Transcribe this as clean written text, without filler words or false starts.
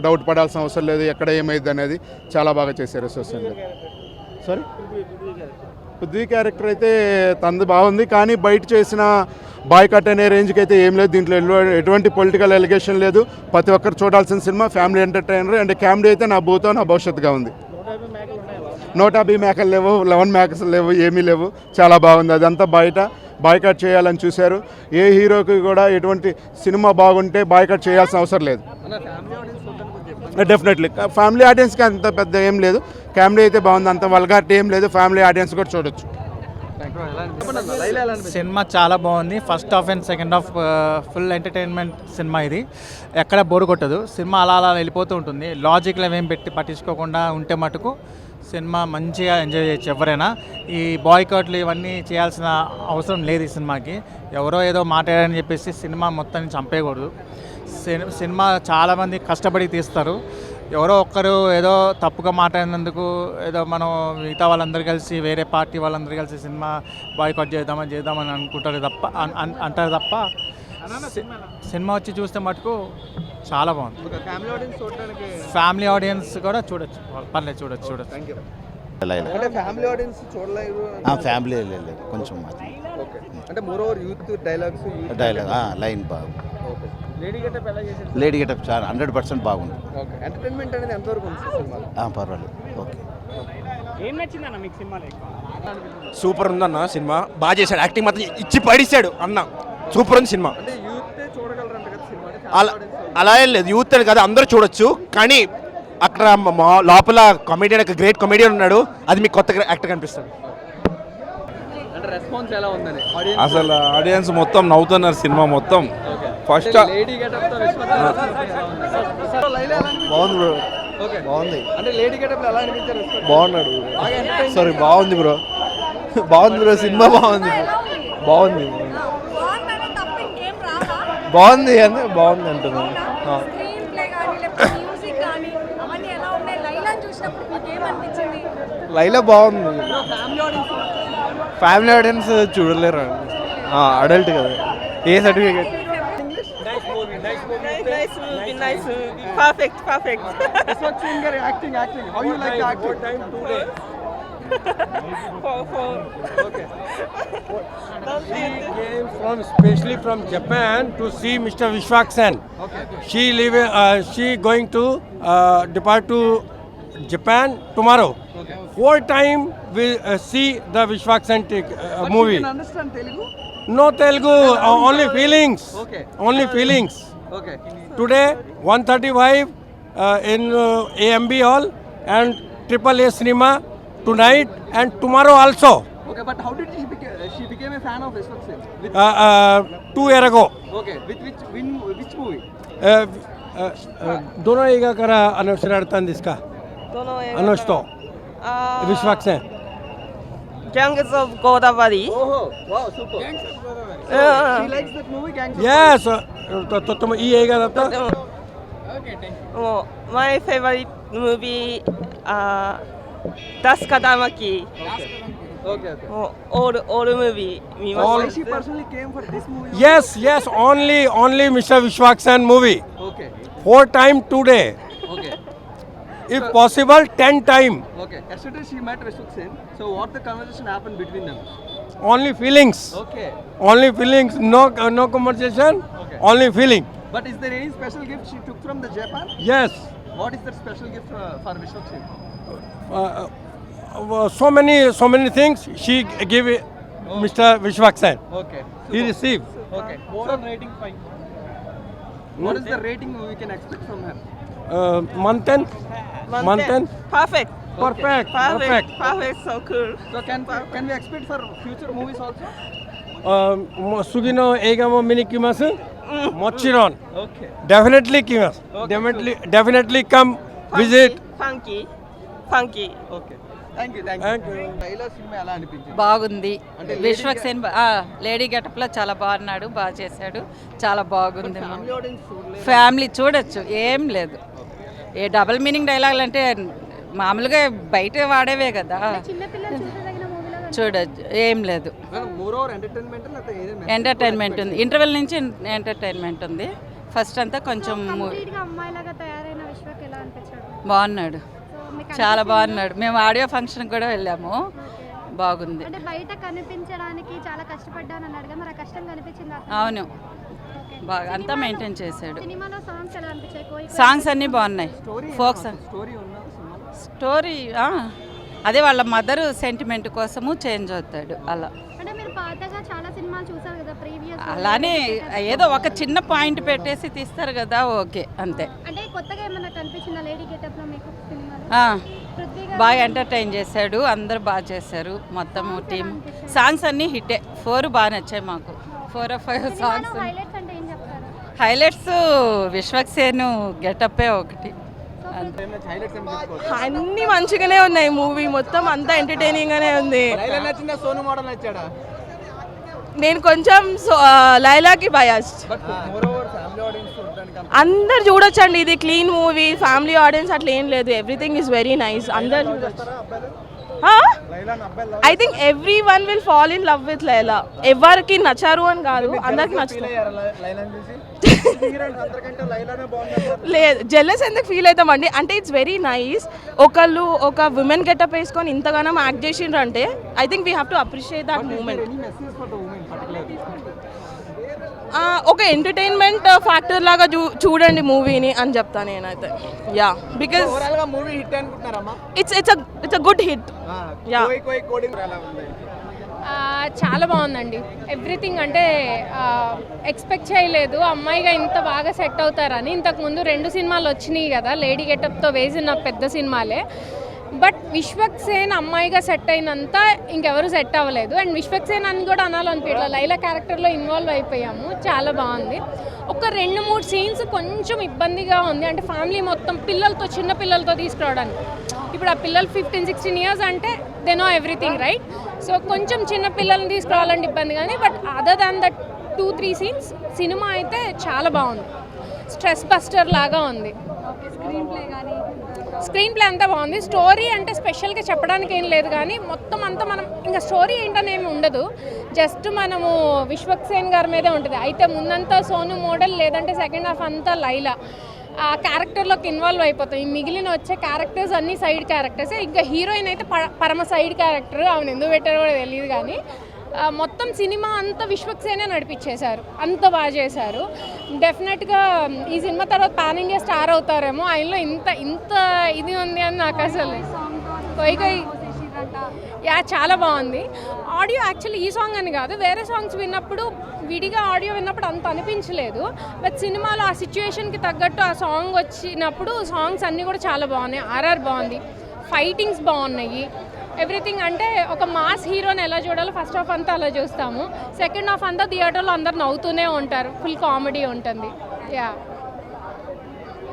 Doubt పడాల్సిన అవసరం లేదు, ఎక్కడ ఏమైంది అనేది చాలా బాగా చేశారు సోషల్. సారీ, పృథ్వీ క్యారెక్టర్ అయితే తనది బాగుంది, కానీ బయట చేసిన బాయ్కట్ అనే రేంజ్కి అయితే ఏం లేదు. దీంట్లో ఎటువంటి పొలిటికల్ ఎలిగేషన్ లేదు. ప్రతి ఒక్కరు చూడాల్సిన cinema, family entertainer and comedy అయితే నా భూతో నా భవిష్యత్తుగా ఉంది. 150 మేకలు లేవు, 11 మేకస్ లేవు, ఏమీ లేవు. చాలా బాగుంది. అదంతా బయట బాయ్కట్ చేయాలని చూశారు. ఏ హీరోకి కూడా ఎటువంటి సినిమా బాగుంటే బాయ్కట్ చేయాల్సిన అవసరం లేదు. డెఫినెట్లీ ఫ్యామిలీ ఆడియన్స్కి అంత పెద్ద ఏం లేదు. కామెడీ అయితే బాగుంది, అంత వల్గారిటీ ఏం లేదు. ఫ్యామిలీ ఆడియన్స్ కూడా చూడొచ్చు. సినిమా చాలా బాగుంది. First half and second half full entertainment cinema. ఇది ఎక్కడ బోర్ కొట్టదు. సినిమా అలా అలా వెళ్ళిపోతూ ఉంటుంది. లాజిక్లు ఏం పెట్టి పట్టించుకోకుండా ఉంటే మటుకు సినిమా మంచిగా ఎంజాయ్ చేయొచ్చు ఎవరైనా. ఈ బాయ్కట్లు ఇవన్నీ చేయాల్సిన అవసరం లేదు ఈ సినిమాకి. ఎవరో ఏదో మాట్లాడారని చెప్పేసి సినిమా మొత్తాన్ని చంపేయకూడదు. సినిమా చాలామంది కష్టపడి తీస్తారు. ఎవరో ఒక్కరు ఏదో తప్పుగా మాట్లాడినందుకు ఏదో మనం మిగతా వాళ్ళందరూ కలిసి, వేరే పార్టీ వాళ్ళందరూ కలిసి సినిమా బాయ్కాట్ చేద్దామని అనుకుంటారు తప్ప అంటారు తప్ప సినిమా వచ్చి చూస్తే మటుకు చాలా బాగుంది. ఫ్యామిలీ ఆడియన్స్ కూడా చూడొచ్చు, పర్లేదు చూడొచ్చు. ఫ్యామిలీ కొంచెం లైన్ బాగుంది. లేడీ గెటప్ చాలా 100% బాగుంది. ఎంటర్టైన్మెంట్ అనేది ఎంతవరకు ఉంది? పర్వాలేదు. ఓకే. ఏం నచ్చిందన్న మీకు సినిమాలో? సూపర్ ఉందన్న సినిమా. బాగా చేశాడు, యాక్టింగ్ మాత్రం ఇచ్చి పడిస్తాడు అన్న. సూపర్ ఉంది సినిమా. అలా ఏం లేదు, యూత్ అని కాదు, అందరూ చూడొచ్చు. కానీ అక్కడ లోపల కామెడియన్, ఒక గ్రేట్ కామెడియన్ ఉన్నాడు. అది మీకు కొత్త యాక్టర్ కనిపిస్తుంది. అసలు ఆడియన్స్ మొత్తం నవ్వుతున్నారు సినిమా మొత్తం. ఫస్ట్ బాగుంది బ్రో. బాగుంది. బాగున్నాడు. సారీ, బాగుంది బ్రో. బాగుంది బ్రో, సినిమా బాగుంది. బాగుంది బాగుంది అంటే బాగుంది అంటున్నాను. లైలా బాగుంది. ఫ్యామిలీ ఆడియన్స్ చూడలేరు, అడల్ట్ కదా. ఏ certificate? Especially from Japan to see Mr. Vishwaksen. She going to depart to Japan tomorrow. Whole time we see the Vishwaksen movie. You can understand Telugu? No Telugu, only feelings. Okay. Only feelings. Okay. Today 1:35 in AMB hall and AAA cinema tonight and tomorrow also. Okay, but how did she became a fan of Vishwaksen? 2 years ago. Okay, with which movie? दोनों एक करा अनुसरण इसका अनुष्ठ Vishwaksen Gangs of Godavari. Oh, wow, super. She likes that movie, Gangs of yes तो तुम ये करता. Oh, my favorite movie Das Kadamaki. Okay. All movie. Why she personally came for this movie? Yes, only Mr. Vishwaksen movie. Okay. 4 time today. Okay. If possible 10 time. Okay. Yesterday she met Vishwaksen. So what the conversation happened between them? Only feelings. Okay. Only feelings. No conversation. Okay. Only feeling. But is there any special gift she took from the Japan? Yes. What is that special gift for Vishwaksen? So many things she give Mr. Vishwaksen. Okay. He received. Okay. Overall rating 5. What is the rating we can expect from her? Month end. Perfect. Perfect. So cool. So can we expect for future movies also? Sugino egamo minikimasu. Mochiron. Okay. Definitely kimasu. Definitely come visit. Funky. Okay. Thank you. Laila cinema ఎలా అనిపించింది? బాగుంది. Vishwaksen lady గెటప్లో చాలా బాగున్నాడు, బాగా చేశాడు, చాలా బాగుంది. ఫ్యామిలీ చూడొచ్చు, ఏం లేదు. ఏ డబుల్ మీనింగ్ డైలాగులు అంటే మామూలుగా బయట వాడేవే కదా, చూడొచ్చు, ఏం లేదు. ఎంటర్టైన్మెంట్ ఉంది, ఇంటర్వెల్ నుంచి ఎంటర్టైన్మెంట్ ఉంది. ఫస్ట్ అంతా కొంచెం విశ్వక్ ఎలా అనిపించాడు? బాగున్నాడు, సో మీకు చాలా అనిపించిందా? బాగున్నాడు. మేము ఆడియో ఫంక్షన్కి కూడా వెళ్ళాము, బాగుంది. అంటే బయట కనిపించడానికి చాలా కష్టపడ్డాను అన్నాడు కదా, మరి ఆ కష్టం కనిపించిందా? అవును, బాగా అంతా మెయింటైన్ చేశాడు. సినిమాలో సాంగ్స్ ఎలా అనిపించాయి? సాంగ్స్ అన్నీ బాగున్నాయి. ఫోక్ సాంగ్ స్టోరీ అదే వాళ్ళ మదర్ సెంటిమెంట్ కోసము చేంజ్ అవుతాడు అలా. అంటే మీరు పాతగా చాలా సినిమాలు చూసారు కదా ప్రీవియస్, అలానే ఏదో ఒక చిన్న పాయింట్ పెట్టేసి తీస్తారు కదా, ఓకే అంతే. అంటే కొత్తగా ఏమైనా కనిపించిందా లేడీ గెటప్ లో మీకు సినిమాలో? పృథ్వీ గారు బాగా ఎంటర్టైన్ చేశాడు, అందరు బాగా చేశారు, మొత్తం టీం. సాంగ్స్ అన్నీ హిట్టే, 4 బాగా నచ్చాయి మాకు. 4 or 5 సాంగ్స్. హైలైట్స్ అంటే ఏం చెప్తారు? హైలైట్స్ విశ్వక్ సేన్ గెటప్పే ఒకటి. అన్ని మంచిగానే ఉన్నాయి, మూవీ మొత్తం అంతా ఎంటర్టైనింగ్ గానే ఉంది. లైలా నచ్చిందా, సోను మోడల్ నచ్చాడా? నేను కొంచెం లైలాకి biased. But moreover family audience చూడడానికి అందరు చూడొచ్చండి, ఇది క్లీన్ మూవీ, ఫ్యామిలీ ఆడియన్స్ అట్లా ఏం లేదు, ఎవ్రీథింగ్ ఈస్ వెరీ నైస్, అందరు చూడొచ్చు. I think every one will fall in love with Laila. ఎవరికి నచ్చారు అని కాదు, అందరికి నచ్చుతుంది. లైలాని చూసి హీరోయిన్స్ అందరికంటే లైలానే బాగుంది. లేదు, జెల్లెస్ ఎందుకు ఫీల్ అవుతామండి అంటే ఇట్స్ వెరీ నైస్. ఒకళ్ళు ఒక విమెన్ గెటప్ వేసుకొని ఇంతగానో యాక్ట్ చేసిండ్రు అంటే I think we have to appreciate that moment. ఒక ఎంటర్టైన్మెంట్ ఫ్యాక్టర్ లాగా చూడండి మూవీని అని చెప్తాను నేనైతే. యా, బికాజ్ ఓవరాల్ గా మూవీ హిట్ అనుకుంటున్నారమ్మా? It's a good hit. Yeah, కోయి కోడింగ్ ఎలా ఉంది? చాలా బాగుందండి. ఎవ్రీథింగ్ అంటే ఎక్స్పెక్ట్ చేయలేదు అమ్మాయిగా ఇంత బాగా సెట్ అవుతారని. ఇంతకుముందు 2 సినిమాలు వచ్చినాయి కదా లేడీ గెటప్తో వేసిన పెద్ద సినిమాలే. బట్ విశ్వక్ సేన్ అమ్మాయిగా సెట్ అయినంత ఇంకెవరు సెట్ అవ్వలేదు. అండ్ విశ్వక్ సేన్ అని కూడా అనాలనిపించలేదు, లైలా క్యారెక్టర్లో ఇన్వాల్వ్ అయిపోయాము, చాలా బాగుంది. ఒక 2-3 సీన్స్ కొంచెం ఇబ్బందిగా ఉంది, అంటే ఫ్యామిలీ మొత్తం పిల్లలతో, చిన్న పిల్లలతో తీసుకురావడానికి. ఇప్పుడు ఆ పిల్లలు 15-16 ఇయర్స్ అంటే they know everything right. So కొంచెం చిన్న పిల్లల్ని తీసుకురావాలంటే ఇబ్బంది, కానీ but other than that 2-3 scenes cinema అయితే చాలా బాగుంది, స్ట్రెస్ బస్టర్ లాగా ఉంది. స్క్రీన్ ప్లే అంతా బాగుంది. స్టోరీ అంటే స్పెషల్గా చెప్పడానికి ఏం లేదు, కానీ మొత్తం అంతా మనం ఇంకా స్టోరీ ఏంటనేమి ఉండదు, జస్ట్ మనము విశ్వక్ సేన్ గారి మీదే ఉంటుంది. అయితే ముందంతా సోను మోడల్, లేదంటే సెకండ్ హాఫ్ అంతా లైలా ఆ క్యారెక్టర్లోకి ఇన్వాల్వ్ అయిపోతాం. ఈ మిగిలిన వచ్చే క్యారెక్టర్స్ అన్నీ సైడ్ క్యారెక్టర్సే. ఇంకా హీరోయిన్ అయితే పరమ సైడ్ క్యారెక్టర్, ఆమెను ఎందుకు పెట్టారో కూడా తెలియదు, కానీ మొత్తం సినిమా అంతా విశ్వక్ సేనే నడిపించేశారు, అంత బాగా చేశారు. డెఫినెట్గా ఈ సినిమా తర్వాత పాన్ ఇండియా స్టార్ అవుతారేమో, ఆయనలో ఇంత ఇది ఉంది అని నాకు అసలు యా చాలా బాగుంది. ఆడియో యాక్చువల్లీ ఈ సాంగ్ అని కాదు, వేరే సాంగ్స్ విన్నప్పుడు విడిగా ఆడియో విన్నప్పుడు అంత అనిపించలేదు. బట్ సినిమాలో ఆ సిచ్యువేషన్కి తగ్గట్టు ఆ సాంగ్ వచ్చినప్పుడు సాంగ్స్ అన్నీ కూడా చాలా బాగున్నాయి. ఆర్ఆర్ బాగుంది, ఫైటింగ్స్ బాగున్నాయి, ఎవ్రీథింగ్. అంటే ఒక మాస్ హీరోని ఎలా చూడాలో ఫస్ట్ హాఫ్ అంతా అలా చూస్తాము, సెకండ్ హాఫ్ అంతా థియేటర్లో అందరు నవ్వుతూనే ఉంటారు, ఫుల్ కామెడీ ఉంటుంది. యా.